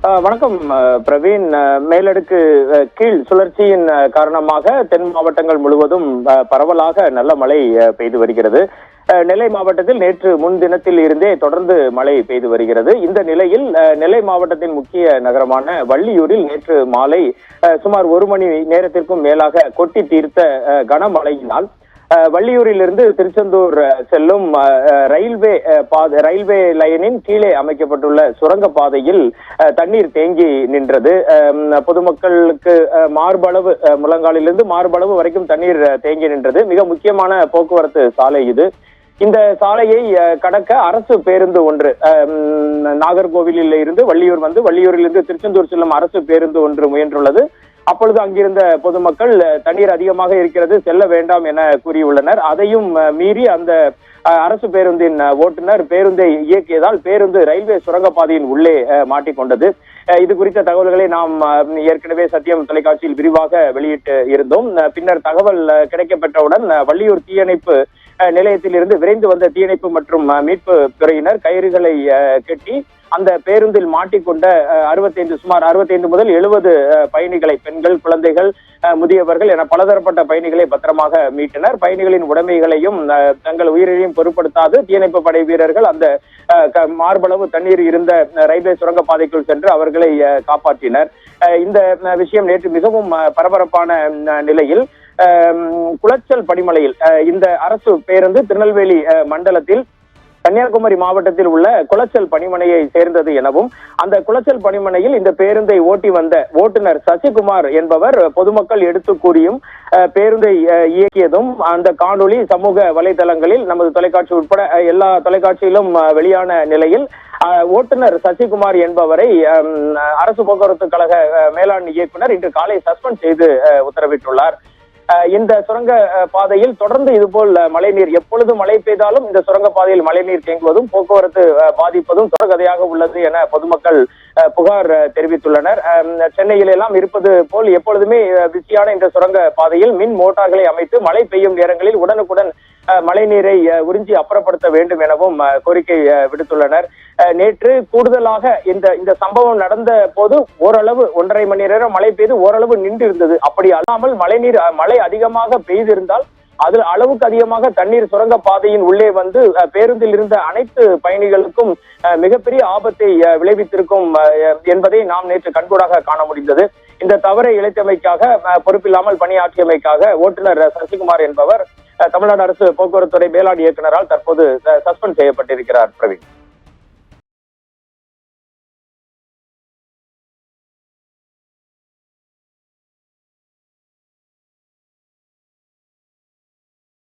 வணக்கம் பிரவீன். மேலடுக்கு கீழ் சுழற்சியின் காரணமாக தென் மாவட்டங்கள் முழுவதும் பரவலாக நல்ல மழை பெய்து வருகிறது. நெல்லை மாவட்டத்தில் நேற்று முன்தினத்தில் இருந்தே தொடர்ந்து மழை பெய்து வருகிறது. இந்த நிலையில் நெல்லை மாவட்டத்தின் முக்கிய நகரமான வள்ளியூரில் நேற்று மாலை சுமார் 1 மணி நேரத்திற்கும் மேலாக கொட்டி தீர்த்த கனமழையினால் வள்ளியூரிலிருந்து திருச்செந்தூர் செல்லும் ரயில்வே லைனின் கீழே அமைக்கப்பட்டுள்ள சுரங்க பாதையில் தண்ணீர் தேங்கி நின்றது. பொதுமக்களுக்கு மார்பளவு, முழங்காலிலிருந்து மார்பளவு வரைக்கும் தண்ணீர் தேங்கி நின்றது. மிக முக்கியமான போக்குவரத்து சாலை இது. இந்த சாலையை கடக்க அரசு பேருந்து ஒன்று நாகர்கோவிலில் இருந்து வள்ளியூர் வந்து வள்ளியூரிலிருந்து திருச்செந்தூர் செல்லும் அரசு பேருந்து ஒன்று முயன்றுள்ளது. அப்பொழுது அங்கிருந்த பொதுமக்கள் தண்ணீர் அதிகமாக இருக்கிறது, செல்ல வேண்டாம் என கூறியுள்ளனர். அதையும் மீறி அந்த அரசு பேருந்தின் ஓட்டுநர் பேருந்தை இயக்கியதால் பேருந்து ரயில்வே சுரங்கப்பாதையின் உள்ளே மாட்டிக்கொண்டது. இது குறித்த தகவல்களை நாம் ஏற்கனவே சத்தியம் தொலைக்காட்சியில் விரிவாக வெளியிட்டு இருந்தோம். பின்னர் தகவல் கிடைக்கப்பெற்றவுடன் வள்ளியூர் தீயணைப்பு நிலையத்தில் இருந்து விரைந்து வந்த தீயணைப்பு மற்றும் மீட்பு துறையினர் கயிறுகளை கட்டி அந்த பேருந்தில் மாட்டிக்கொண்ட சுமார் 65 முதல் 70 பயணிகளை, பெண்கள், குழந்தைகள், முதியவர்கள் என பலதரப்பட்ட பயணிகளை பத்திரமாக மீட்டனர். பயணிகளின் உடைமைகளையும் தங்கள் உயிரையும் பொருட்படுத்தாது தீயணைப்பு படை வீரர்கள் அந்த மார்பளவு தண்ணீர் இருந்த ரயில்வே சுரங்கப்பாதைக்குள் சென்று அவர்களை காப்பாற்றினர். இந்த விஷயம் நேற்று மிகவும் பரபரப்பான நிலையில் குளச்சல் படிமலையில் இந்த அரசு பேருந்து திருநெல்வேலி மண்டலத்தில் கன்னியாகுமரி மாவட்டத்தில் உள்ள குளச்சல் பணிமனையை சேர்ந்தது எனவும் அந்த குளச்சல் பணிமனையில் இந்த பேருந்தை ஓட்டி வந்த ஓட்டுநர் சசிகுமார் என்பவர் பொதுமக்கள் எடுத்து கூறியும் பேருந்தை இயக்கியதும் அந்த காணொளி சமூக வலைதளங்களில் நமது தொலைக்காட்சி உட்பட எல்லா தொலைக்காட்சியிலும் வெளியான நிலையில் ஓட்டுநர் சசிகுமார் என்பவரை அரசு போக்குவரத்து கழக மேலாண் இயக்குனர் இன்று காலை சஸ்பெண்ட் செய்து உத்தரவிட்டுள்ளார். இந்த சுரங்க பாதையில் தொடர்ந்து இதுபோல் மழைநீர், எப்பொழுது மழை பெய்தாலும் இந்த சுரங்க பாதையில் மழைநீர் தேங்குவதும் போக்குவரத்து பாதிப்பதும் தொடர்கதையாக உள்ளது என பொதுமக்கள் புகார் தெரிவித்துள்ளனர். சென்னையில் எல்லாம் இருப்பது போல் எப்பொழுதுமே பிஸியான இந்த சுரங்க பாதையில் மின் மோட்டார்களை அமைத்து மழை பெய்யும் நேரங்களில் உடனுக்குடன் மழைநீரை உறிஞ்சி அப்புறப்படுத்த வேண்டும் எனவும் கோரிக்கை விடுத்துள்ளனர். நேற்று கூடுதலாக இந்த சம்பவம் நடந்த போது ஓரளவு 1.5 மணி நேரம் மழை பெய்து ஓரளவு நின்று இருந்தது. அப்படி அல்லாமல் மழை அதிகமாக பெய்திருந்தால் அதில் அளவுக்கு அதிகமாக தண்ணீர் சுரங்க பாதையின் உள்ளே வந்து பேருந்தில் இருந்த அனைத்து பயணிகளுக்கும் மிகப்பெரிய ஆபத்தை விளைவித்திருக்கும் என்பதை நாம் நேற்று கண்கூடாக காண முடிந்தது. இந்த தவறை இழைத்தமைக்காக, பொறுப்பில்லாமல் பணியாற்றியமைக்காக ஓட்டுநர் சசிகுமார் என்பவர் தமிழ்நாடு அரசு போக்குவரத்து துறை மேலாண் இயக்குநரால் தற்போது சஸ்பெண்ட் செய்யப்பட்டிருக்கிறார். பிரவீன்.